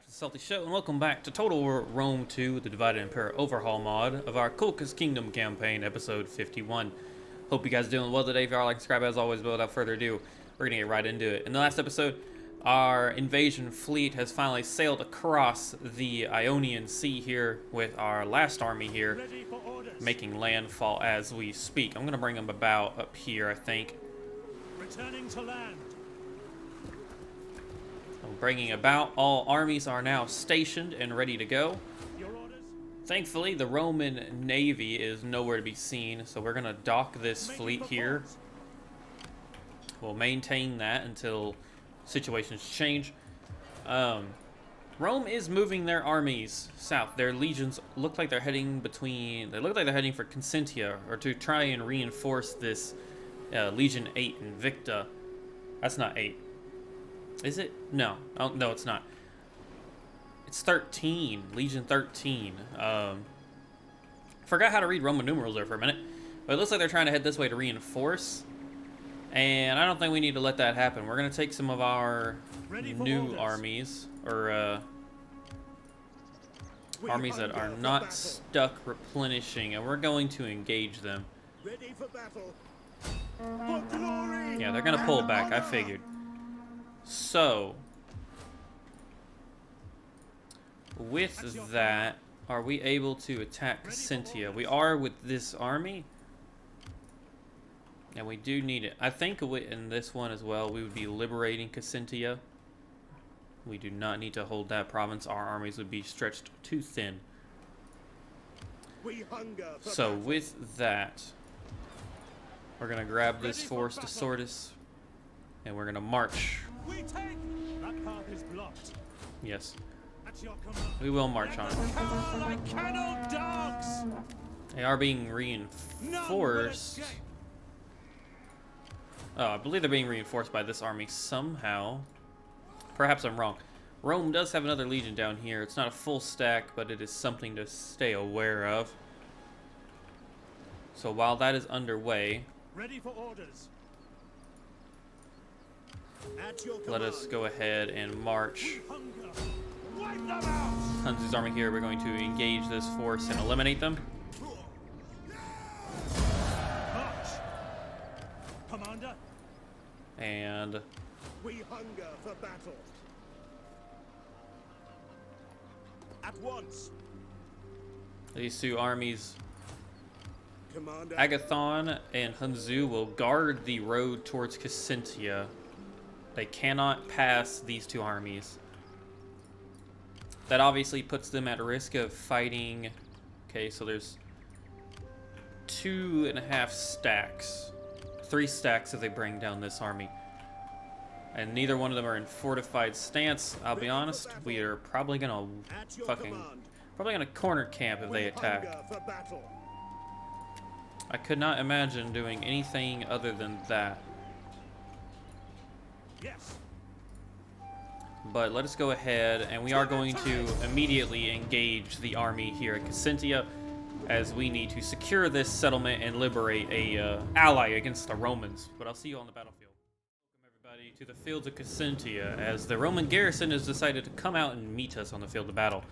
back to the Salty Show, and welcome back to Total War Rome 2, the Divided Empire Overhaul mod of our Kolkhis Kingdom campaign, episode 51. Hope you guys are doing well today. If you are, like, subscribe as always, but without further ado, we're gonna get right into it. In the last episode, our invasion fleet has finally sailed across the Ionian Sea here with our last army here, making landfall as we speak. I'm gonna bring them about up here, I think. Returning to land. Bringing about, all armies are now stationed and ready to go. Your orders? Thankfully, the Roman Navy is nowhere to be seen, so we're going to dock this fleet here. We'll maintain that until situations change. Rome is moving their armies south. Their legions look like they're heading for Consentia, or to try and reinforce this Legion 8 Invicta. That's not 8. Is it? No. Oh, no, it's not. It's 13. Legion 13. Forgot how to read Roman numerals there for a minute. But it looks like they're trying to head this way to reinforce. And I don't think we need to let that happen. We're going to take some of our new armies. Or, armies that are not stuck replenishing. And we're going to engage them. Ready for battle. For glory. Yeah, they're going to pull back. I figured. So, with that, are we able to attack Consentia? We are with this army, and we do need it. I think in this one as well, we would be liberating Consentia. We do not need to hold that province. Our armies would be stretched too thin. So, with that, we're going to grab this force to Sortis, and we're going to march. We take. That path is blocked. Yes. At your command. We will march on. Like kennel dogs. They are being reinforced. Oh, I believe they're being reinforced by this army somehow. Perhaps I'm wrong. Rome does have another legion down here. It's not a full stack, but it is something to stay aware of. So while that is underway, Ready for orders. let us go ahead and march. Hunger. Wipe them out. Hunzi's army here. We're going to engage this force and eliminate them. March. Commander. And We hunger for battle. At once. these two armies, Commander. Agathon and Hunzu, will guard the road towards Consentia. They cannot pass these two armies. That obviously puts them at risk of fighting. Okay, so there's 2.5 stacks. 3 stacks if they bring down this army. And neither one of them are in fortified stance. I'll be honest, we are probably gonna corner camp if they attack. I could not imagine doing anything other than that. Yes. But let us go ahead, and we are going to immediately engage the army here at Consentia, as we need to secure this settlement and liberate a ally against the Romans. But I'll see you on the battlefield. Welcome everybody to the fields of Consentia, as the Roman garrison has decided to come out and meet us on the field of battle.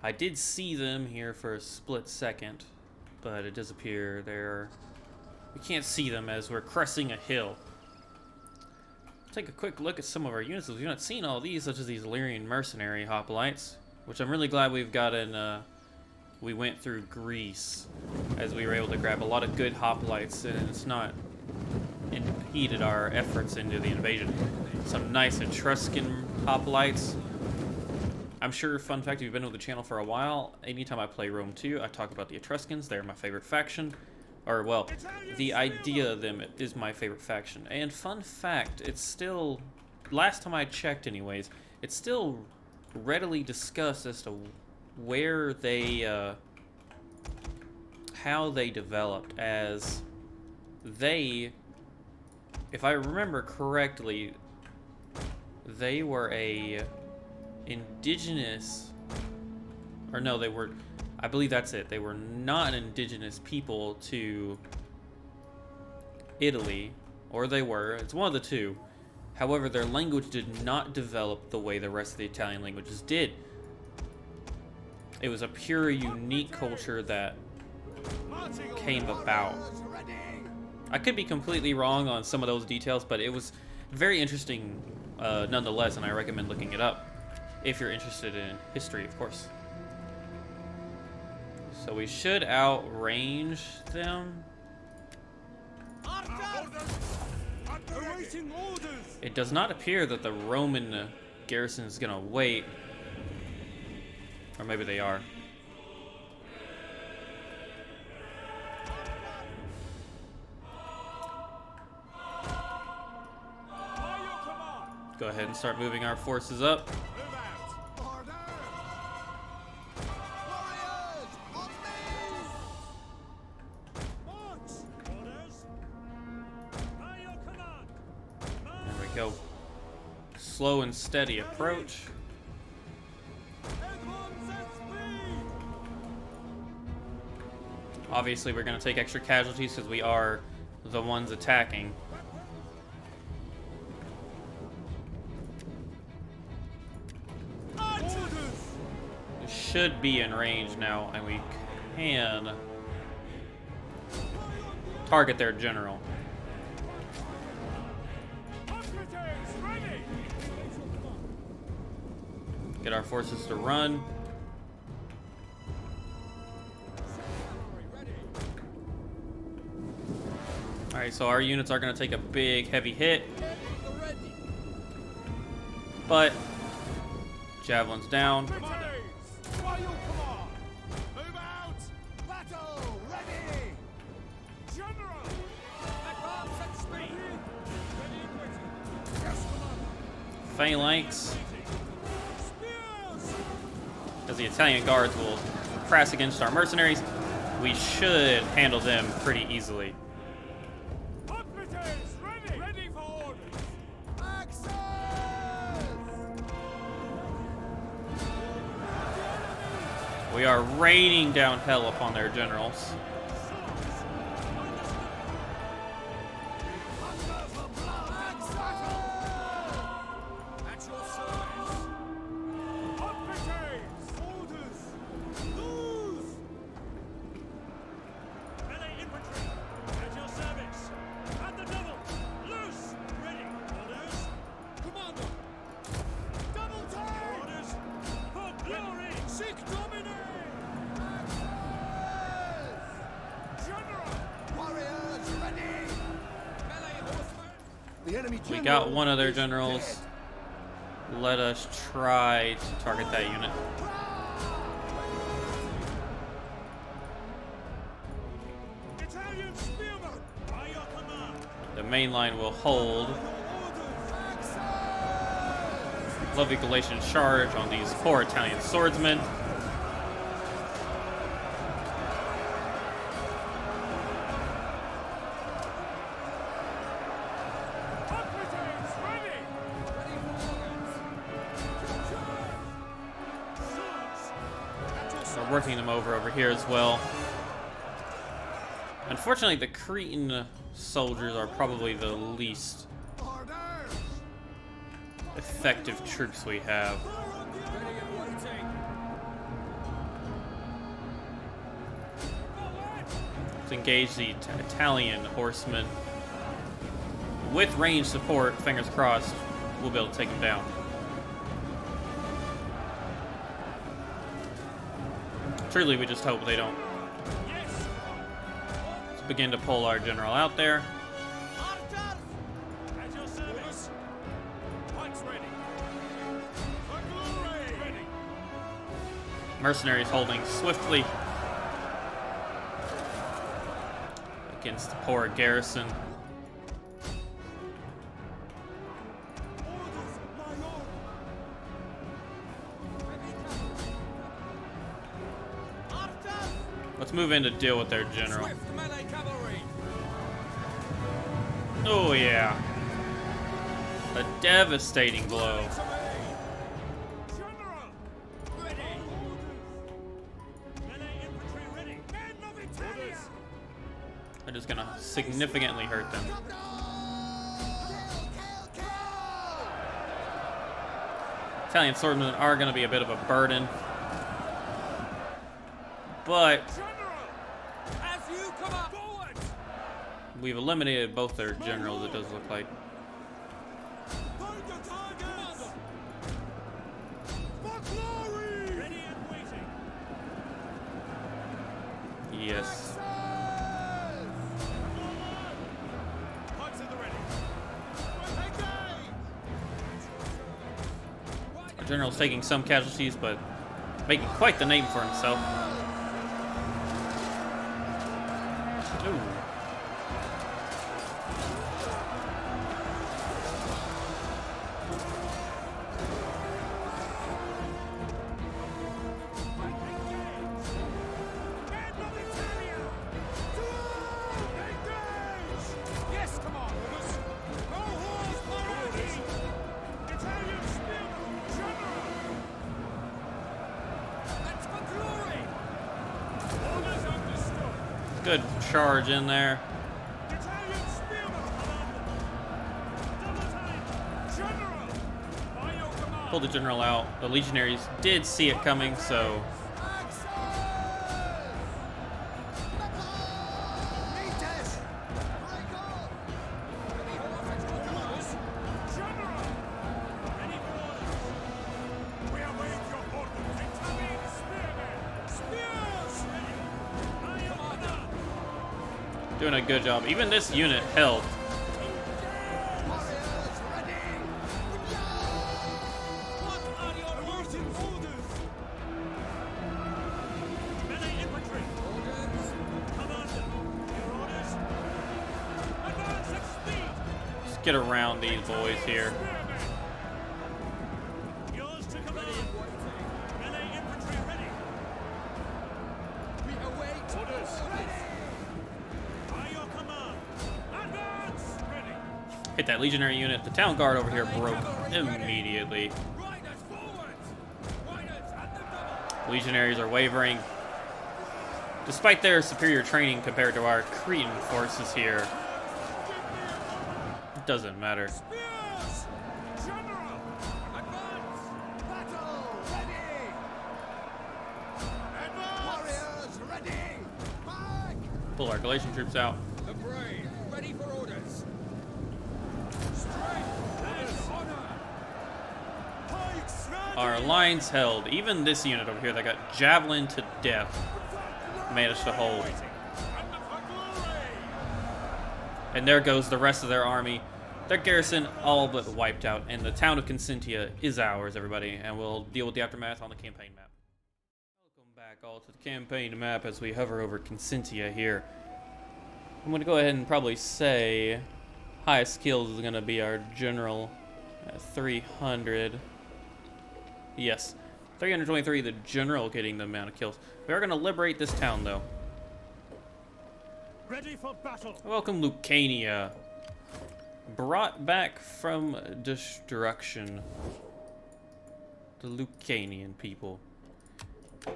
I did see them here for a split second, but it disappeared. We can't see them as we're cresting a hill. Take a quick look at some of our units. We've not seen all these, such as these Illyrian mercenary hoplites, which I'm really glad we've gotten. We went through Greece, as we were able to grab a lot of good hoplites, and it's not impeded our efforts into the invasion. Some nice Etruscan hoplites. I'm sure, fun fact, if you've been with the channel for a while, anytime I play Rome 2, I talk about the Etruscans. They're my favorite faction. Or, well, the idea of them is my favorite faction. And fun fact, it's still, last time I checked anyways, it's still readily discussed as to where they, how they developed, as they, if I remember correctly, they were a indigenous, or no, they were, I believe that's it. They were not an indigenous people to Italy, or they were. It's one of the two. However, their language did not develop the way the rest of the Italian languages did. It was a pure, unique culture that came about. I could be completely wrong on some of those details, but it was very interesting nonetheless, and I recommend looking it up if you're interested in history, of course. So we should outrange them. It does not appear that the Roman garrison is gonna wait. Or maybe they are. Go ahead and start moving our forces up. There we go. Slow and steady approach. Obviously, we're going to take extra casualties because we are the ones attacking. We should be in range now, and we can target their general. Get our forces to run. Alright, so our units are going to take a big, heavy hit. But javelin's down. Phalanx. Because the Italian guards will press against our mercenaries, we should handle them pretty easily. We are raining down hell upon their generals. We got one of their generals. Let us try to target that unit. The main line will hold. Lovely Galatian charge on these poor Italian swordsmen. Working them over here as well. Unfortunately, the Cretan soldiers are probably the least effective troops we have. Let's engage the Italian horsemen. With range support, fingers crossed, we'll be able to take them down. Truly, we just hope they don't. Let's begin to pull our general out there. Mercenaries holding swiftly against the poor garrison. Let's move in to deal with their general. Oh yeah. A devastating blow. They're just gonna significantly hurt them. Italian swordsmen are going to be a bit of a burden. But As you come up forward. we've eliminated both their generals, it does look like. Find your targets! For glory! Ready and waiting. Yes. Points at the ready. Our general's taking some casualties, but making quite the name for himself. Ooh. Yes, come on, Lewis. No horse priority! Italian spearmen, general! That's for glory. Orders understood. Good charge in there. Italian spearmen, commander! Double time! General! By your command! Pulled the general out. The legionaries did see it coming, so General! Ready for orders! We await your orders! Italian spearmen! Spears! Ready! By your command! doing a good job. Even this unit held. What are your awaiting orders? Melee infantry! Orders! Commander! Your orders? Advance at speed! Let's get around these boys here. Spearmen! Yours to command! Melee infantry ready! We await Orders! orders. By your command! Advance! Ready! Hit that legionary unit. The town guard over here broke immediately. Riders forward. Riders at the double. Legionaries are wavering. Despite their superior training compared to our Cretan forces here, it doesn't matter. Spears! General! Advance. Battle! Ready! Advance! Warriors ready. Back. Pull our Galatian troops out. The brave ready for orders. Strength and honor! Pikes ready! Our lines held. Even this unit over here that got javelin to death managed to hold. And for glory! And there goes the rest of their army. Their garrison all but wiped out, and the town of Consentia is ours, everybody, and we'll deal with the aftermath on the campaign map. Welcome back all to the campaign map as we hover over Consentia here. I'm going to go ahead and probably say highest skills is going to be our general at 300. Yes, 323, the general getting the amount of kills. We are going to liberate this town, though. Ready for battle! Welcome, Lucania. Brought back from destruction. The Lucanian people.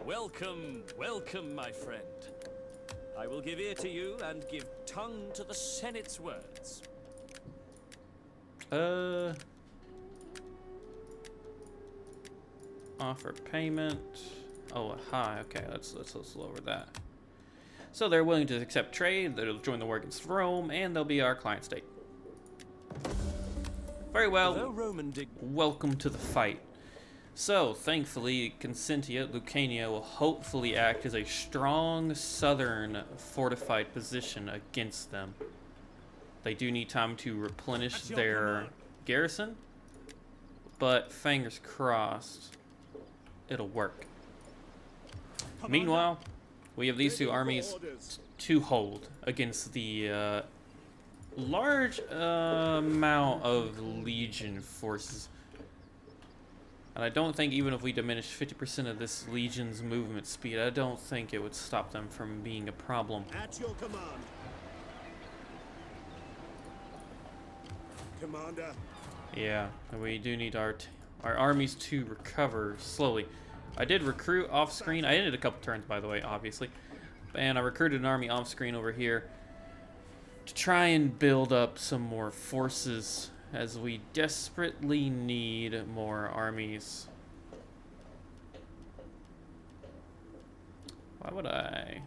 Welcome, welcome, my friend. I will give ear to you and give tongue to the Senate's words. Offer payment. Oh, hi. Okay, let's lower that. So they're willing to accept trade. They'll join the war against Rome, and they'll be our client state. Very Although well. Roman Welcome to the fight. So, thankfully, Consentia, Lucania, will hopefully act as a strong southern fortified position against them. They do need time to replenish At your their command. garrison, but fingers crossed, it'll work. Commander, Meanwhile, we have these two ready for armies orders. to hold against the large amount of legion forces. And I don't think even if we diminish 50% of this legion's movement speed, I don't think it would stop them from being a problem. At your command. Commander, Yeah, we do need our armies to recover slowly. I did recruit off screen. I ended a couple turns, by the way, obviously. And I recruited an army off screen over here to try and build up some more forces as we desperately need more armies. Why would I?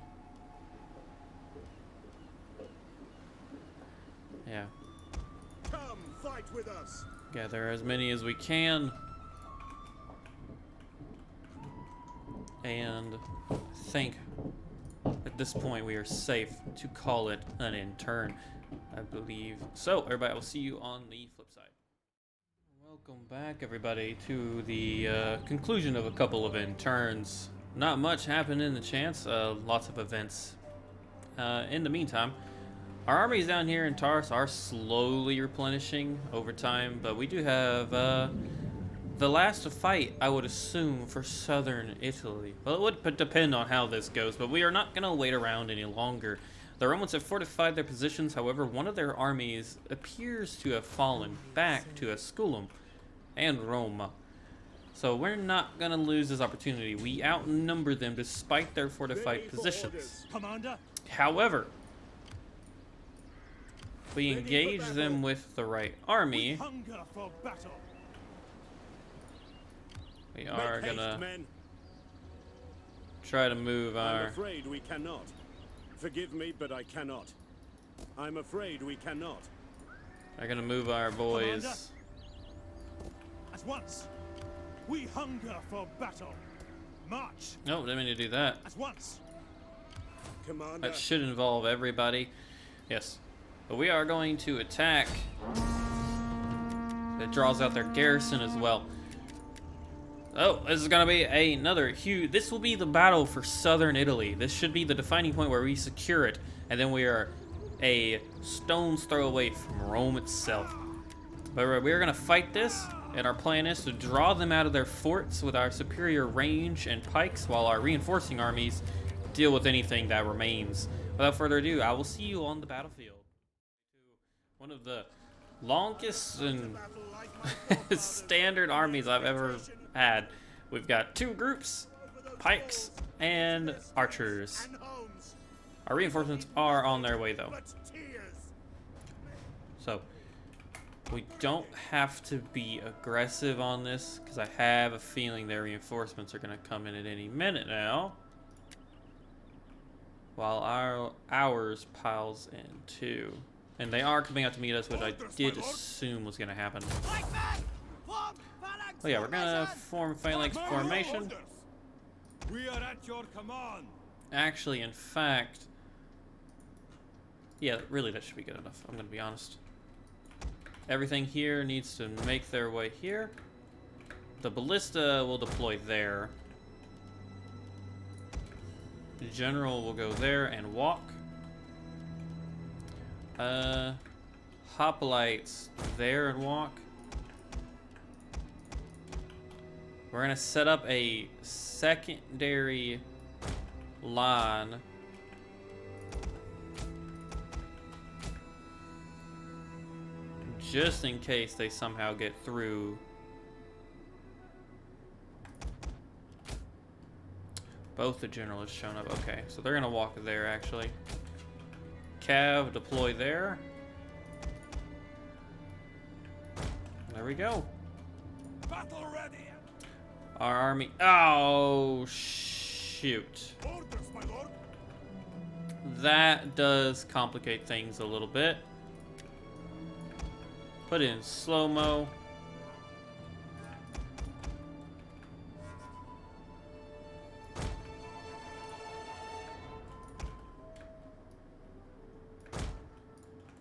Yeah. Come fight with us. Gather as many as we can. And I think at this point we are safe to call it an intern, I believe. So, everybody, I will see you on the flip side. Welcome back, everybody, to the conclusion of a couple of interns. Not much happened in the chance, lots of events. In the meantime, our armies down here in Tars are slowly replenishing over time, but we do have the last fight, I would assume, for southern Italy. Well, it would depend on how this goes, but we are not going to wait around any longer. The Romans have fortified their positions, however, one of their armies appears to have fallen back to Esculum and Roma. So we're not going to lose this opportunity. We outnumber them despite their fortified positions. Commander. However, if we engage them with the right army, Hunger for battle. we are Make haste, gonna men. try to move I'm our... afraid we cannot. Forgive me, but I cannot. I'm afraid we cannot. They're gonna move our boys. Commander. At once. We hunger for battle. March. No, didn't mean to do that. At once. Commander. That should involve everybody. Yes. But we are going to attack. It draws out their garrison as well. Oh, this is going to be another huge... This will be the battle for southern Italy. This should be the defining point where we secure it. And then we are a stone's throw away from Rome itself. But we're going to fight this. And our plan is to draw them out of their forts with our superior range and pikes, while our reinforcing armies deal with anything that remains. Without further ado, I will see you on the battlefield. One of the longest and standard armies I've ever had. We've got two groups, pikes and archers. Our reinforcements are on their way though. So we don't have to be aggressive on this, because I have a feeling their reinforcements are going to come in at any minute now. While ours piles in too. And they are coming out to meet us, which I did assume was going to happen. Oh yeah, we're going to form phalanx formation. We are at your command. Actually, in fact... Yeah, really that should be good enough, I'm going to be honest. Everything here needs to make their way here. The ballista will deploy there. The general will go there and walk. Hoplites there and walk. We're gonna set up a secondary line. Just in case they somehow get through. Both the general has shown up. Okay, so they're gonna walk there actually. Cav deploy there. There we go. Battle ready. Our army. Oh shoot. Orders, my lord. That does complicate things a little bit. Put it in slow-mo.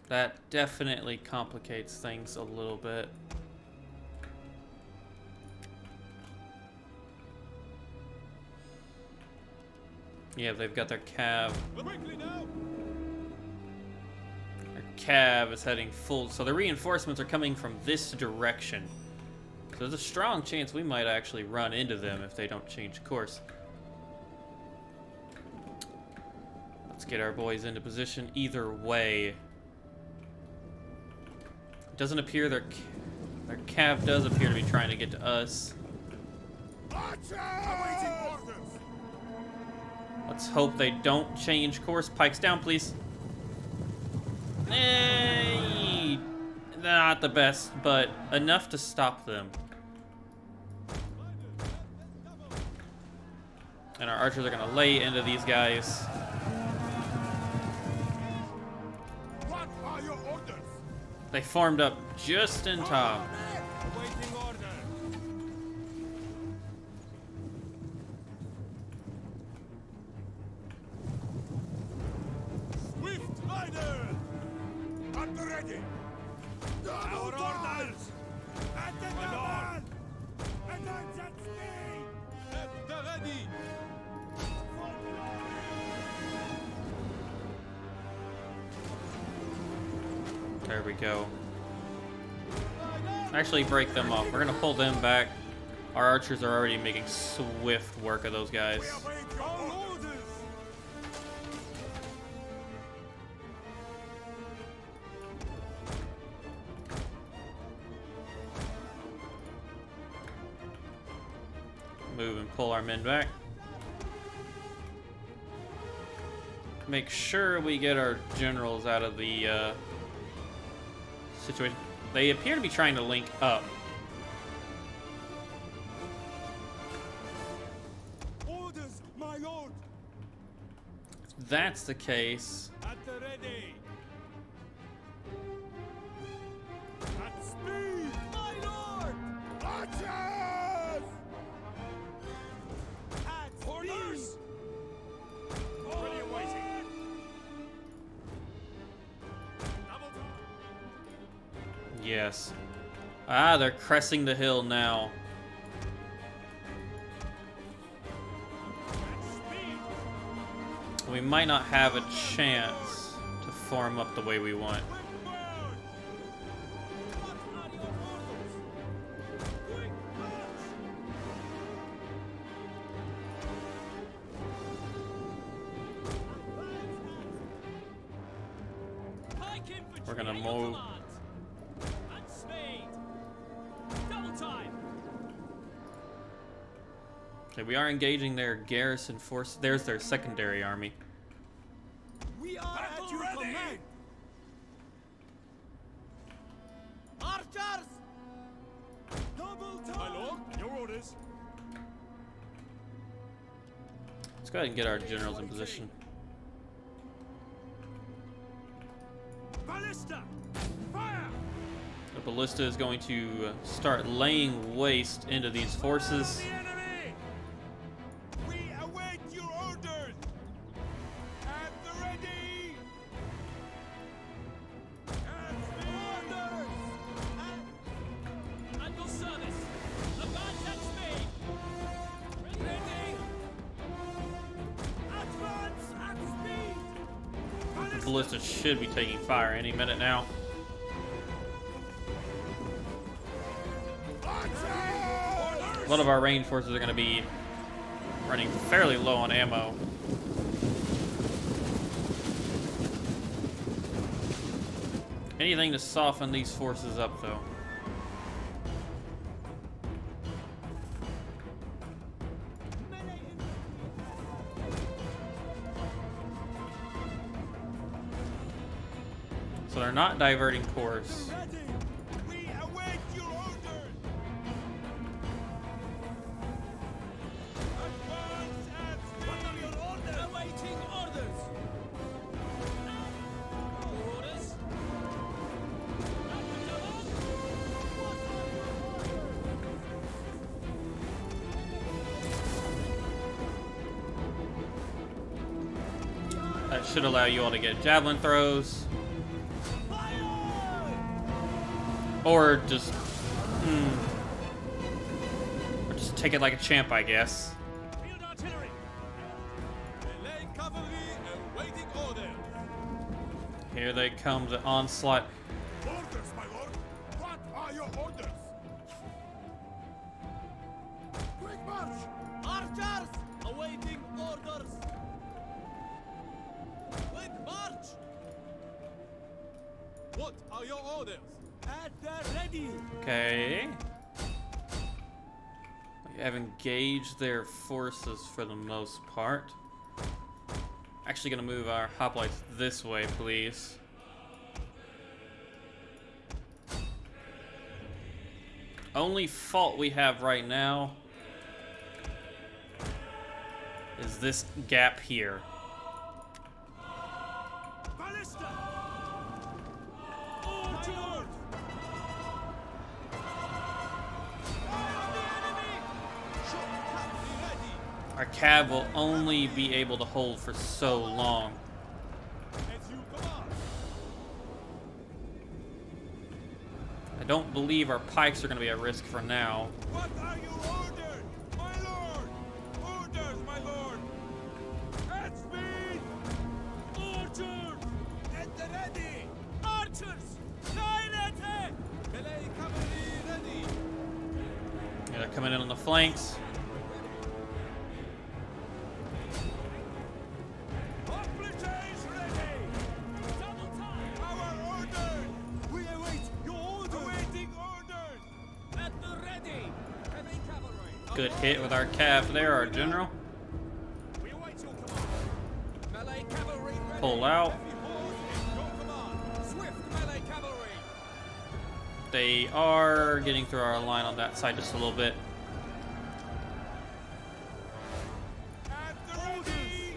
That definitely complicates things a little bit. Yeah, they've got their cav. Quickly now. Their cav is heading full, so the reinforcements are coming from this direction. So there's a strong chance we might actually run into them if they don't change course. Let's get our boys into position either way. It doesn't appear their cav does appear to be trying to get to us. Awaiting orders. Let's hope they don't change course. Pikes down, please. Hey! not the best, but enough to stop them. And our archers are gonna lay into these guys. What are your orders? They formed up just in time. Awaiting order. Swift rider. At the ready. Our orders. At the command. Attention speed. At the ready. There we go. Actually, break them off. We're gonna pull them back. Our archers are already making swift work of those guys. Our orders. Move and pull our men back. Make sure we get our generals out of the situation. They appear to be trying to link up. Orders, my lord. If that's the case, At the ready. At speed, my lord. Archers. At orders. Ready and waiting. Double time. yes. Ah, they're cresting the hill now. At speed. We might not have a chance to form up the way we want. Quick march. What are your orders? Quick march. We're gonna move. At speed. Double time. Okay, we are engaging their garrison force. There's their secondary army. We are at your command. Archers! Double time! My lord, your orders. Let's go ahead and get our generals in position. Ballista! Fire! The ballista is going to start laying waste into these forces. The enemy! We await your orders! At the ready! At the orders! At your service. Advance at speed. Ready! Advance at speed! The ballista should be taking fire any minute now. A lot of our range forces are going to be running fairly low on ammo. Anything to soften these forces up, though. So they're not diverting course. Ready! We await your orders! Advance at speed! What are your orders? Awaiting orders! Your orders. That should allow you all to get javelin throws. Or just... or just take it like a champ, I guess. Field artillery. Melee cavalry awaiting orders! Here they come, the onslaught. Orders, my lord! What are your orders? Quick march! Archers! Awaiting orders! Quick march! What are your orders? At the ready! Okay. We have engaged their forces for the most part. Actually gonna move our hoplites this way, please. Only fault we have right now is this gap here. Ballista! Forward! Fire on the enemy! Shock cavalry ready! Our cav will only be able to hold for so long. As you command! I don't believe our pikes are going to be at risk for now. What are you ordered, my lord? Orders, my lord! At speed! Archers! At the ready! Archers! Silence! Melee cavalry ready! Yeah, they're coming in on the flanks. Applications ready! Double time! Our orders! We await your orders! Awaiting orders! At the ready! Heavy cavalry! Good hit with our cav there, our general. We await your command! Melee cavalry ready! Pull out. Heavy horse is your command! Swift melee cavalry! They are getting through our line on that side just a little bit. At the ready!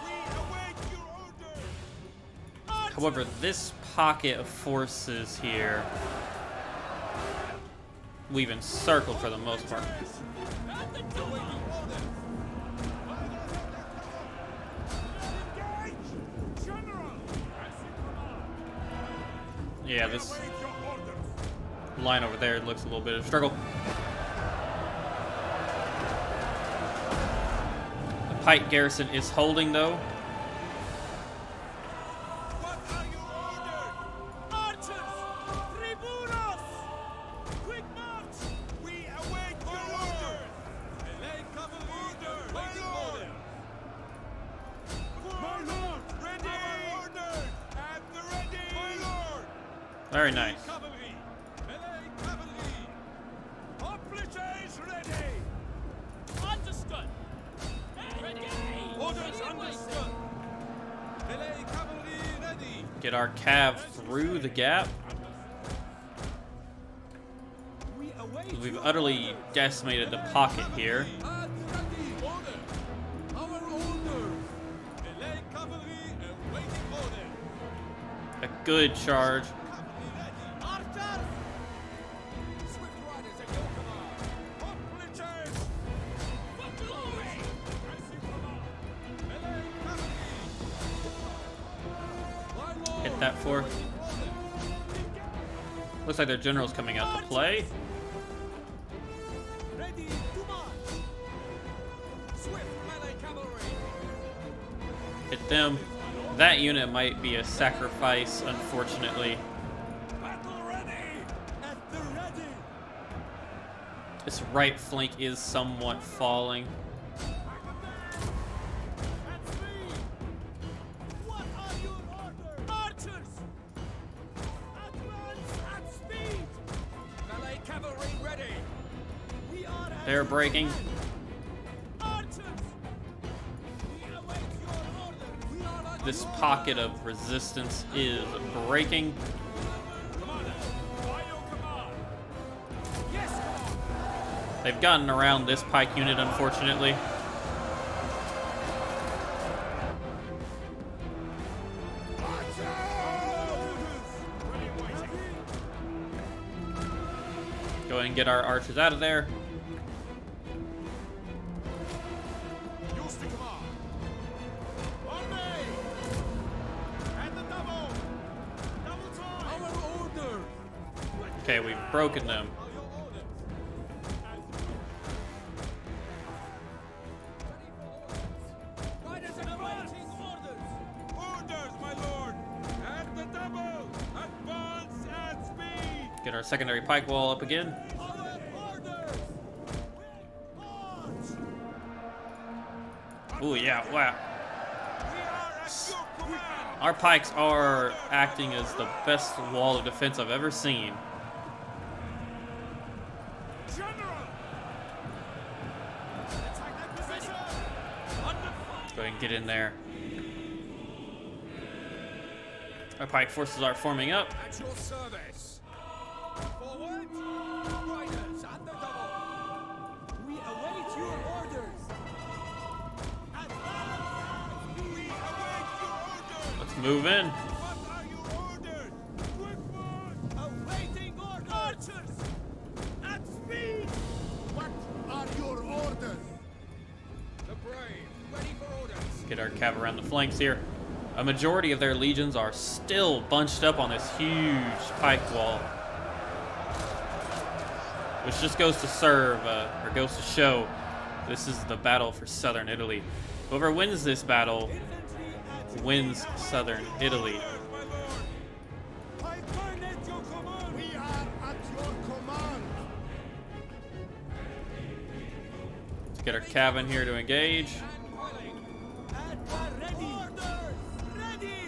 We await your orders! However, this pocket of forces here, we've encircled for the most part. At the door! Engage! General! Yeah, this Await your orders! line over there looks a little bit of a struggle. The pike garrison is holding though. What are your orders? Archers! Tribunos! Quick march! We await your orders! Melee cavalry orders! My lord! My lord! Ready! Our orders! At the ready! My lord! Very nice. Cavalry! Melee cavalry! Applications ready! Understood! Ready! Orders understood! Melee cavalry ready! Get our cav through the gap. We await We've your utterly orders. decimated the pocket here. At ready! Order! Our orders! Melee cavalry awaiting order! A good charge. Cavalry ready! Archers! Swift riders at your command! Applications! For glory! As you command! Melee cavalry! My lord! Hit that fourth. Looks like their general's coming out to play. Ready to march! Swift melee cavalry! Hit them. That unit might be a sacrifice, unfortunately. Battle ready! At the ready! This right flank is somewhat falling. At speed! What are your orders? Archers! Advance at speed! Melee cavalry ready! We are at They're breaking. Archers! We await your orders! We are at This your pocket of resistance is breaking. Commander! By your command! Yes, command! They've gotten around this pike unit, unfortunately. Go ahead and get our archers out of there. Use the command. On me! And the double! Double time! Our order! Okay, we've broken them. Are your orders? Riders awaiting orders! Orders, my lord! At the double! Advance at speed! Get our secondary pike wall up again. Our orders! March! Ooh, yeah, wow. We are at your command! Our pikes are acting as the best wall of defense I've ever seen. General! Attack that position! Under fire! Go ahead and get in there. Our pike forces are forming up. At your service! Forward! Riders at the double! We await your orders! Advance! We await your orders! Let's move in. What are your orders? Quick march! Awaiting orders! Archers! At speed! What are your orders? The brave, ready for orders! Get our cav around the flanks here. A majority of their legions are still bunched up on this huge pike wall, which just goes to serve, or goes to show, this is the battle for southern Italy. Whoever wins this battle wins southern Italy. I burn at your command! We are at your command! Let's get our cav in here to engage. Ready! Orders! Ready!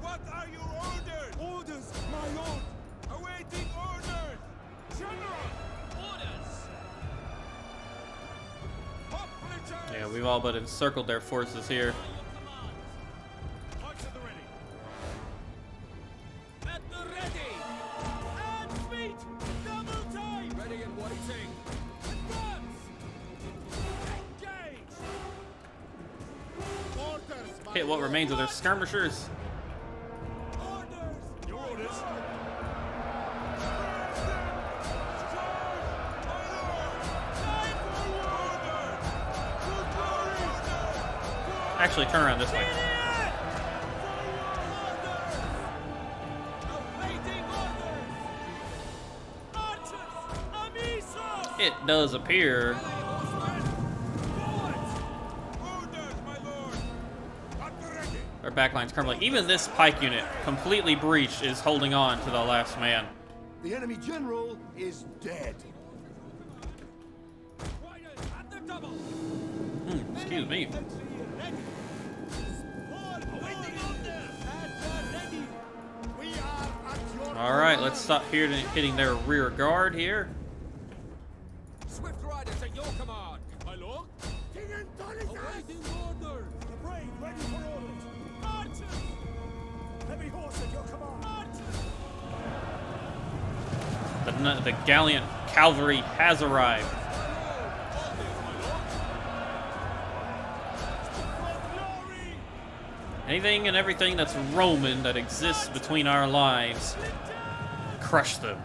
What are your orders? Orders, my lord! Awaiting orders! General! Orders! Hoplites! Yeah, we've all but encircled their forces here. March at the ready! At the ready! And feet! Double time! Ready and waiting! Advance! Engage! Orders, my Hit what remains of their skirmishers. orders! Your orders! Actually, turn around this way. It does appear our backline's crumbling. Even this pike unit, completely breached, is holding on to the last man. The enemy general is dead. Excuse me. All right, let's stop here hitting their rear guard here. Swift riders at your command, my lord. Awaiting orders. The brave ready for orders. Archers. Heavy horse at your command. Archers. The gallant cavalry has arrived. Anything and everything that's Roman that exists between our lives, crush them.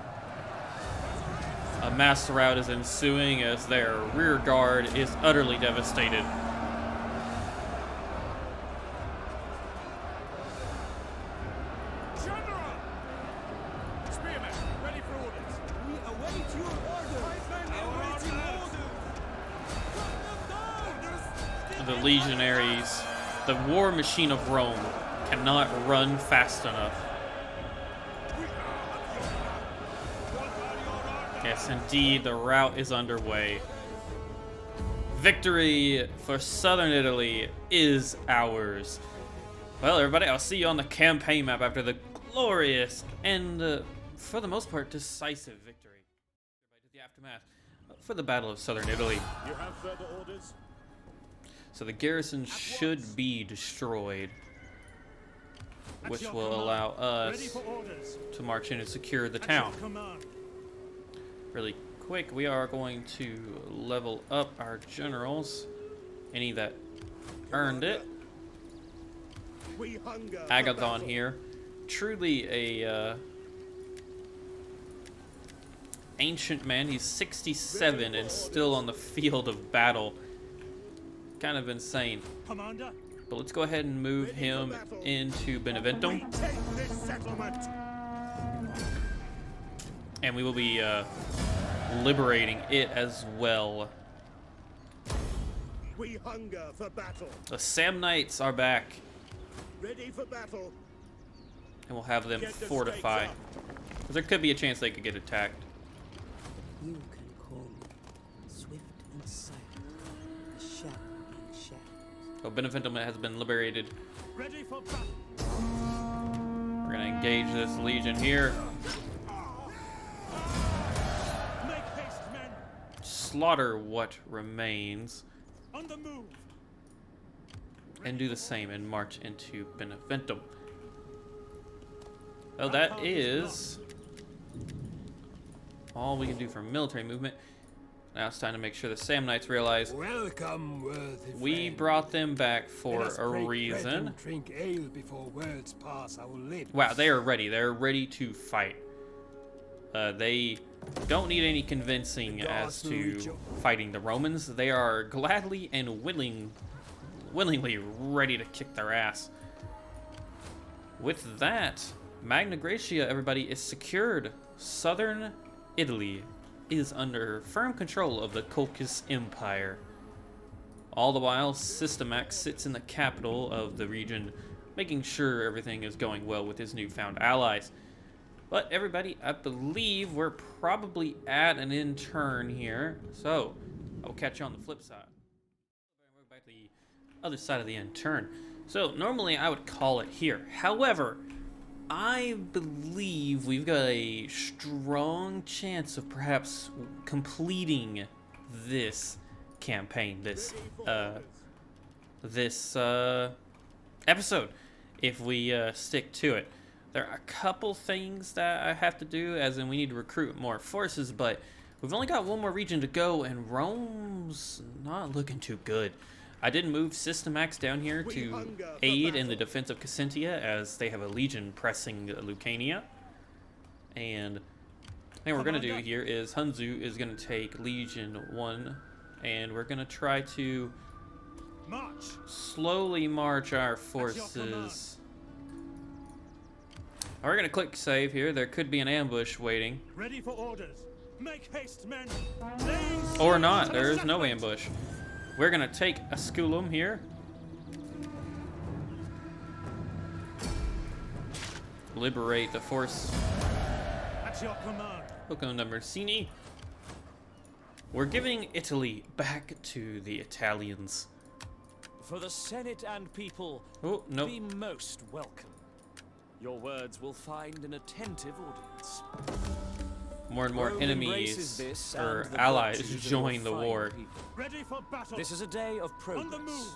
A mass rout is ensuing as their rear guard is utterly devastated. General. Spearmen, ready for orders. We await your orders. Awaiting orders. The legionaries, the war machine of Rome, cannot run fast enough. Yes, indeed, the rout is underway. Victory for southern Italy is ours. Well, everybody, I'll see you on the campaign map after the glorious and, for the most part, decisive victory. To the aftermath for the Battle of Southern Italy. You have further orders? So the garrison should be destroyed, which will allow us to march in and secure the town. Really quick, we are going to level up our generals, any that earned it. Agathon here, truly a ancient man. He's 67 and still on the field of battle. Kind of insane. Commander. But let's go ahead and move him into Beneventum. And we will be liberating it as well. We hunger for battle. The Samnites are back, Ready for battle. and we'll have them Get the fortify. stakes up. Because there could be a chance they could get attacked. You can call me swift and silent, a shadow in shadows. So Beneventum has been liberated. Ready for battle. We're going to engage this legion here. Make haste, men. Slaughter what remains. On the move. And do the same and march into Beneventum. Well, that is all we can do for military movement. Now it's time to make sure the Samnites realize Welcome, worthy we friend. brought them back for Let us a break bread reason. and drink ale before words pass our lips. Wow, they are ready. They're ready to fight. They don't need any convincing as to fighting the Romans. They are gladly and willingly ready to kick their ass. With that, Magna Graecia, everybody, is secured. Southern Italy is under firm control of the Kolkhis Empire. All the while, Systemax sits in the capital of the region, making sure everything is going well with his newfound allies. But everybody, I believe we're probably at an end turn here, so I'll catch you on the flip side. We're back to the other side of the end turn. So normally I would call it here. However, I believe we've got a strong chance of perhaps completing this campaign, this episode, if we stick to it. There are a couple things that I have to do, as in we need to recruit more forces, but we've only got one more region to go, and Rome's not looking too good. I did move Systemax down here to aid in the defense of Cassintia, as they have a legion pressing Lucania. And I think what we're going to do here is Hunzu is going to take Legion 1, and we're going to try to slowly march our forces. We're going to click save here. There could be an ambush waiting. Ready for orders. Make haste, men. Or not. There is no ambush. We're going to take Asculum here. Liberate the force. At your command. Poco number Cini. We're giving Italy back to the Italians. For the Senate and people, Oh, no. be most welcome. Your words will find an attentive audience. More and more Rome enemies embraces this or and the allies virtues of join your the fine war. people. Ready for battle. This is a day of progress. On the move.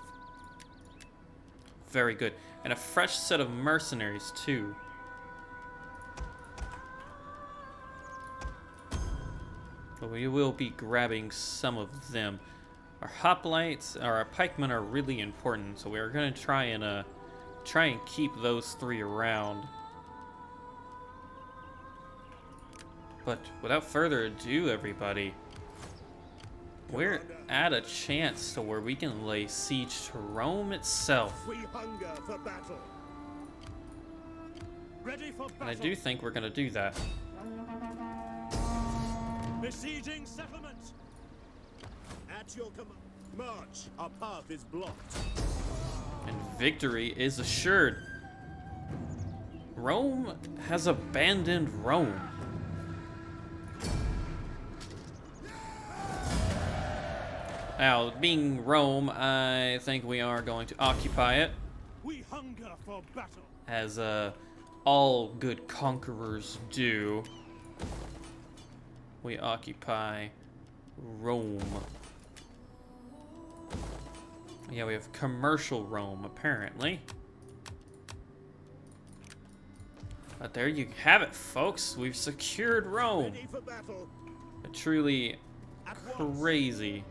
Very good. And a fresh set of mercenaries, too. But we will be grabbing some of them. Our hoplites, or our pikemen are really important, so we're going to try and keep those three around. But without further ado, everybody, we're at a chance to where we can lay siege to Rome itself. We hunger for battle. Ready for battle. And I do think we're going to do that. Besieging settlement. At your command. March. Our path is blocked. And victory is assured. Rome has abandoned Rome. Now, being Rome, I think we are going to occupy it, We hunger for battle. as all good conquerors do. We occupy Rome. Yeah, we have commercial Rome, apparently. But there you have it, folks. We've secured Rome. Ready for battle. A truly crazy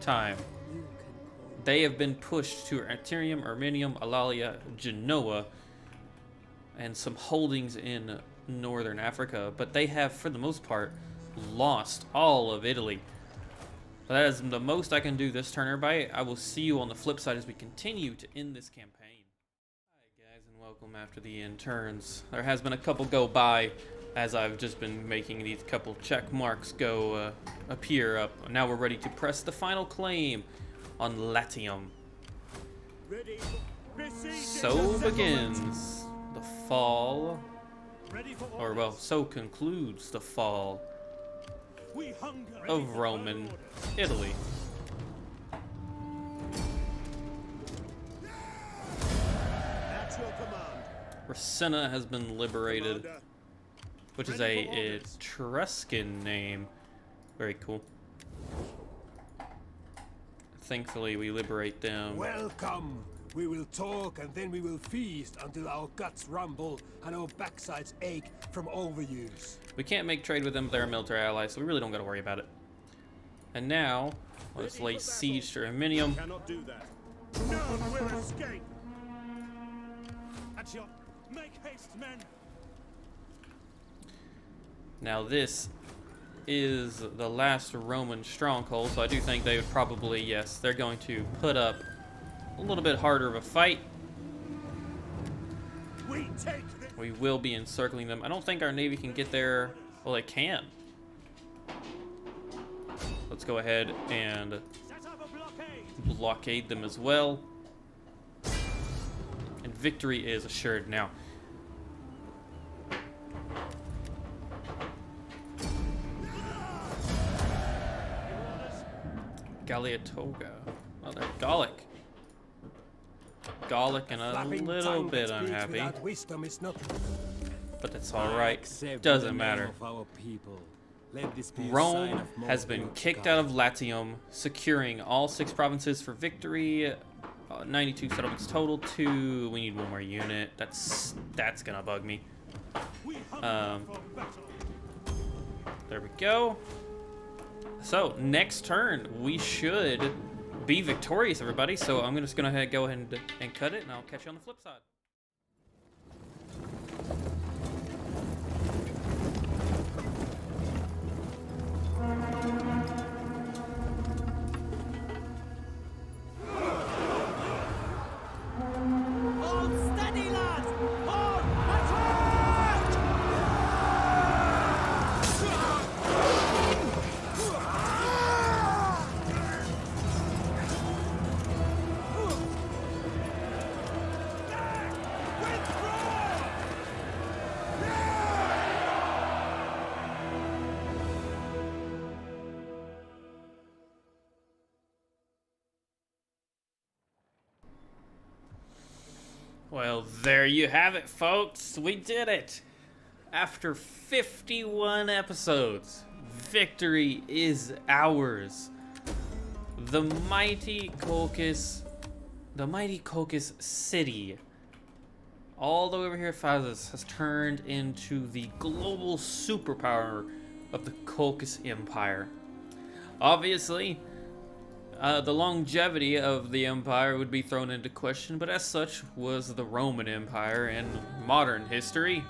time. You can call They have been pushed to Arterium, Arminium, Alalia, Genoa, and some holdings in northern Africa, but they have, for the most part, lost all of Italy. But that is the most I can do this turn, everybody. I will see you on the flip side as we continue to end this campaign. Hi guys, and welcome after the end turns. There has been a couple go by as I've just been making these couple check marks go appear up. Now we're ready to press the final claim on Latium. Ready. Besieging So settlement. begins the fall, Ready for or orders. well, so concludes the fall We hunger. of Roman Italy. At your command. Ravenna has been liberated, Commander. which is Ready for a orders. Etruscan name. Very cool. Thankfully, we liberate them. Welcome, We will talk and then we will feast until our guts rumble and our backsides ache from overuse. We can't make trade with them, they're a military ally, so we really don't got to worry about it. And now, let's lay siege to Arminium. Cannot do that. None will escape. At your make haste, men. Now this is the last Roman stronghold, so I do think they would probably, yes, they're going to put up a little bit harder of a fight. We take this. We will be encircling them. I don't think our navy can get there. Well, they can. Let's go ahead and Set up a blockade. blockade them as well. And victory is assured now. Galeatoga. Oh, they're Gallic. Gallic and a Flapping little tongue bit that speaks unhappy. without wisdom is not. But that's alright. Accept Doesn't the name matter. of our people. Let this be a sign Rome of more has been blood, kicked God. out of Latium, securing all 6 provinces for victory. 92 settlements total. 2. We need 1 more unit. That's gonna bug me. We hunger for battle. There we go. So next turn we should be victorious, everybody. So I'm just gonna go ahead and cut it, and I'll catch you on the flip side. Hold steady, lads. Hold and Well, there you have it, folks. We did it. After 51 episodes, victory is ours. The mighty Kolkhis city, all the way over here at Phasas, has turned into the global superpower of the Kolkhis Empire. Obviously, the longevity of the empire would be thrown into question, but as such was the Roman Empire in modern history.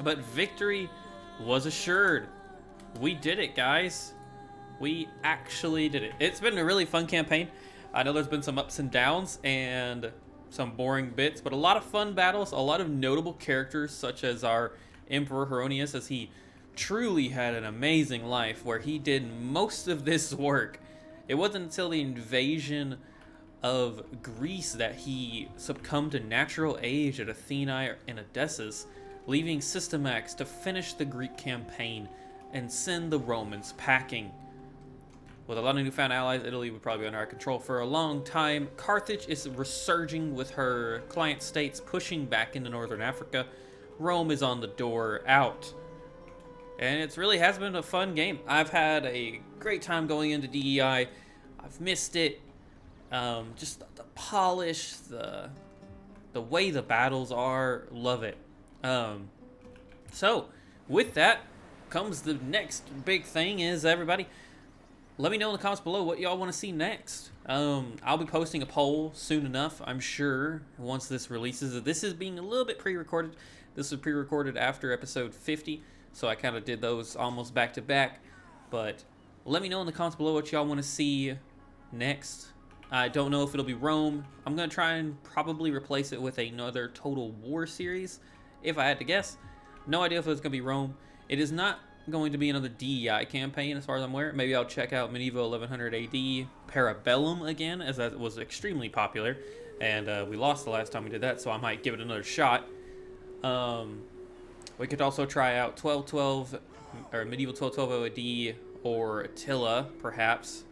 But victory was assured. We did it, guys. We actually did it. It's been a really fun campaign. I know there's been some ups and downs and some boring bits, but a lot of fun battles, a lot of notable characters, such as our Emperor Heronius, as he truly had an amazing life where he did most of this work. It wasn't until the invasion of Greece that he succumbed to natural age at Athenae and Odysseus, leaving Systemax to finish the Greek campaign and send the Romans packing. With a lot of newfound allies, Italy would probably be under our control for a long time. Carthage is resurging with her client states pushing back into northern Africa. Rome is on the door out. And it really has been a fun game. I've had a great time going into DEI. I've missed it. Just the polish, the way the battles are, love it. So, with that comes the next big thing is, everybody, let me know in the comments below what y'all want to see next. I'll be posting a poll soon enough, I'm sure, once this releases. This is being a little bit pre-recorded. This was pre-recorded after episode 50, so I kind of did those almost back to back. But let me know in the comments below what y'all want to see next. I don't know if it'll be Rome. I'm going to try and probably replace it with another Total War series, if I had to guess. No idea if it's going to be Rome. It is not going to be another DEI campaign as far as I'm aware. Maybe I'll check out Medieval 1100 AD Parabellum again, as that was extremely popular. And we lost the last time we did that, so I might give it another shot. We could also try out 1212, or Medieval 1212 AD, or Attila, perhaps.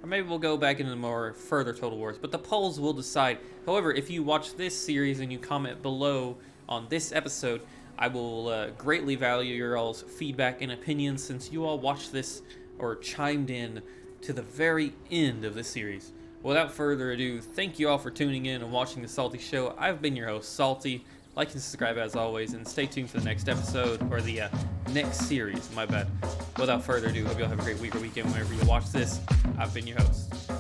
Or maybe we'll go back into more further Total Wars, but the polls will decide. However, if you watch this series and you comment below on this episode, I will greatly value your all's feedback and opinions, since you all watched this or chimed in to the very end of the series. Without further ado, thank you all for tuning in and watching the Salty Show. I've been your host, Salty. Like and subscribe as always, and stay tuned for the next episode, or the next series, my bad. Without further ado, hope you all have a great week or weekend whenever you watch this. I've been your host.